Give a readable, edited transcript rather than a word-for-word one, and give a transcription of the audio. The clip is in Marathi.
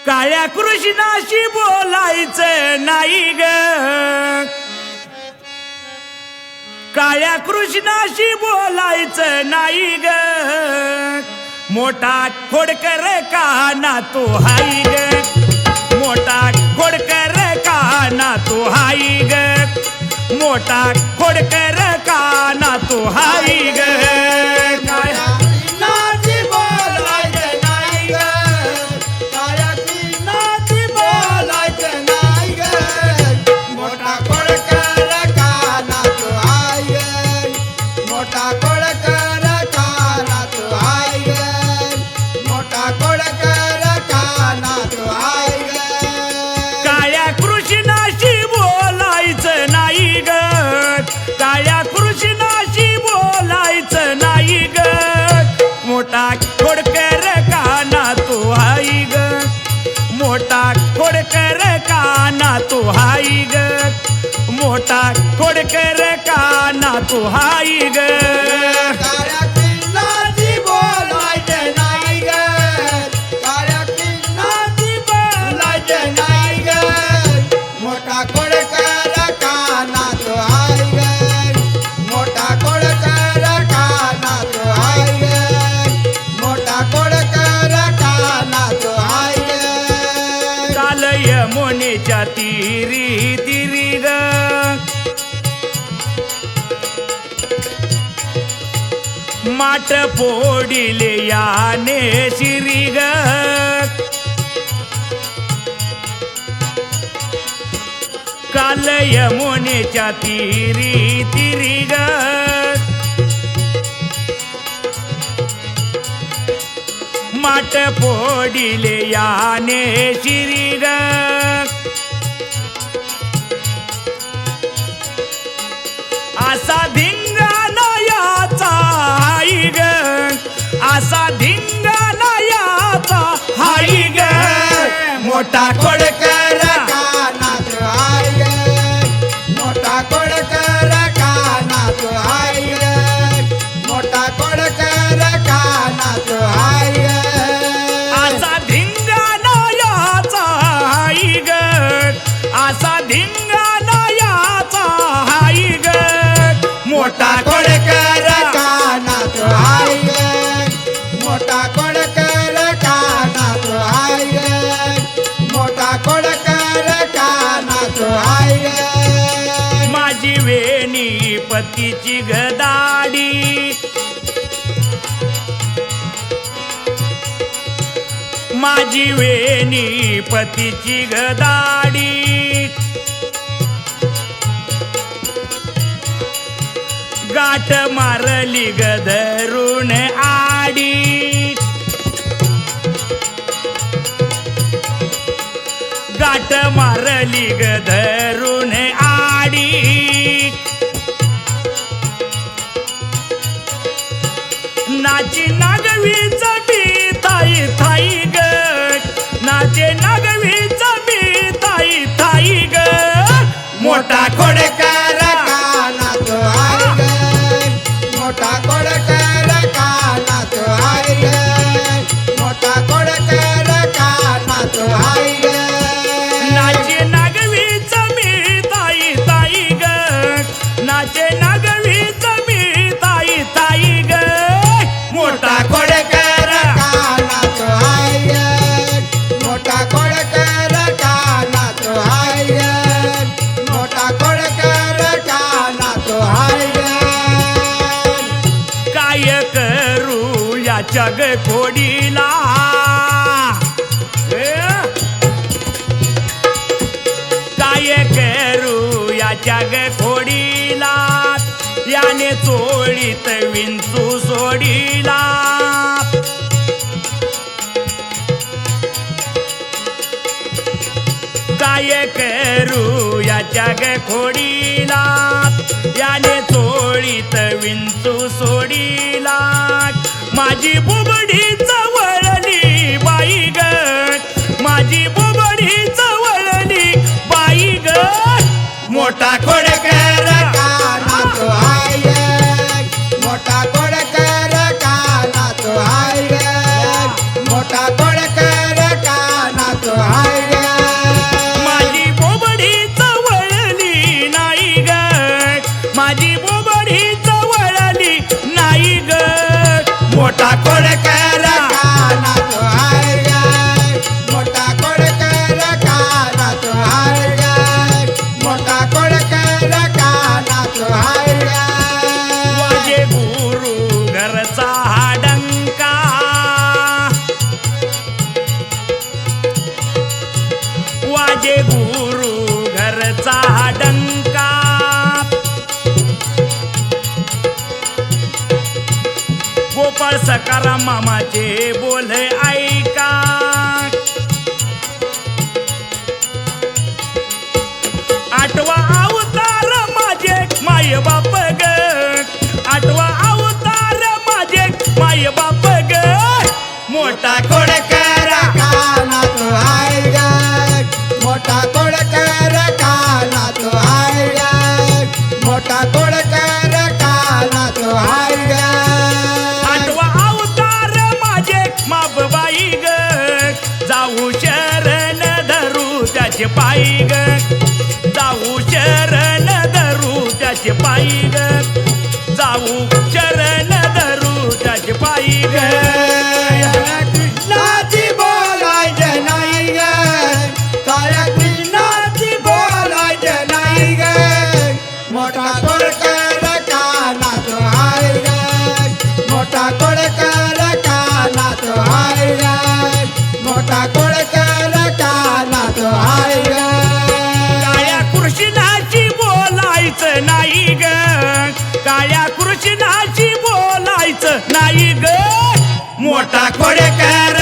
काळ्या कृष्णाशी बोलायचं नाही ग, काळ्या कृष्णाशी बोलायचं नाही ग, मोठा खोडकर काना तो हाई ग, मोठा खोडकर काना तो हाई ग, मोठा खोडकर काना तो हाई ग. मोठा खोडकर काना तो हाई ग, मोठा खोडकर काना तो हाई ग, मोठा खोडकर काना तो हाई ग. यमुनेच्या तिरी तिरी ग, माठ फोडिले याने शिरी ग, काल यमुनेच्या तिरी तिरी ग, माठ फोडिले याने शिरी ग, असा धिंगाणा याचा हाई ग, असा धिंगाणा याचा हाई ग, मोठा खोडकर काना तो हाई ग, मोठा खोडकर काना तो हाई ग, मोठा खोडकर काना तो हाई ग, असा धिंगाणा याचा हाई ग, असा धिंगाणा याचा हाई ग, मोठा खोडकर काना तो हाई ग, मोठा खोडकर काना तो हाई ग, मोठा खोडकर काना तो हाई ग. माझी वेणी पतीची गदाडी, माझी वेणी पतीची गदाडी, गाठ मारली गधरून आडी, गाठ मारली गधरून आडी, नाची नागवीच बी थाई थाई ग, नाचे नागवीच बी थाई थाई ग, मोठा खोडकर काना तो हाई ग, मोठा खोडकर काना तो हाई ग, मोठा खोडकर काना तो हाई ग, नाचे नागवीच मी ताई ताई ग, नाचे नागवीच मी ताई ताई ग, मोठा खोडकर काना तो हाई ग, मोठा खोडकर काना तो हाई ग, मोठा खोडकर काना तो हाई ग. काय करू या जग खोडीला, काय करू या जग खोडीला, याने चोळीत विंचू सोडीला, काय करू या जग खोडीला, याने चोळीत विंचू सोडीला, माझी बुबडी चवळली बाई ग, माझी बुबडी चवळली बाई ग, मोठा खोडकर काना तो हाई ग, मोठा खोडकर काना तो हाई ग, मोठा खोडकर काना तो खोडकर काना तो हार गाय मोठा खोडकर काना तो हार गाय मोठा खोडकर काना तो हार गाय वाजे गुरु घरचा हा डंका वाजे गुरु घरचा हा डंका गोपाळ सकाराम मामाचे बोले ऐका आठवा अवतार माझे माय बाप ग आठवा अवतार माझे माय बाप ग मोठा खोडकर काना तो हार गाय मोठा खोडकर काना तो हार गाय मोठा खोडकर काना तो हार गाय आठवा अवतार माझे मापबाई ग जाऊ शरण धरू त्याचे पायी ग जाऊ शरण धरू त्याचे पायी ग जाऊ शरण धरू त्याचे पायी ग कृष्णाची बोलायचं नाही ग काळ्या कृष्णाची बोलायचं नाही ग मोठा खोडकर काना तो हार गाय मोठा खोडकर काना तो हार गाय मोठा खोडकर काना तो हार गाय काळ्या कृष्णाची बोलायचं नाही ग काळ्या कृष्णाची बोलायचं नाही ग मोठा खोडकर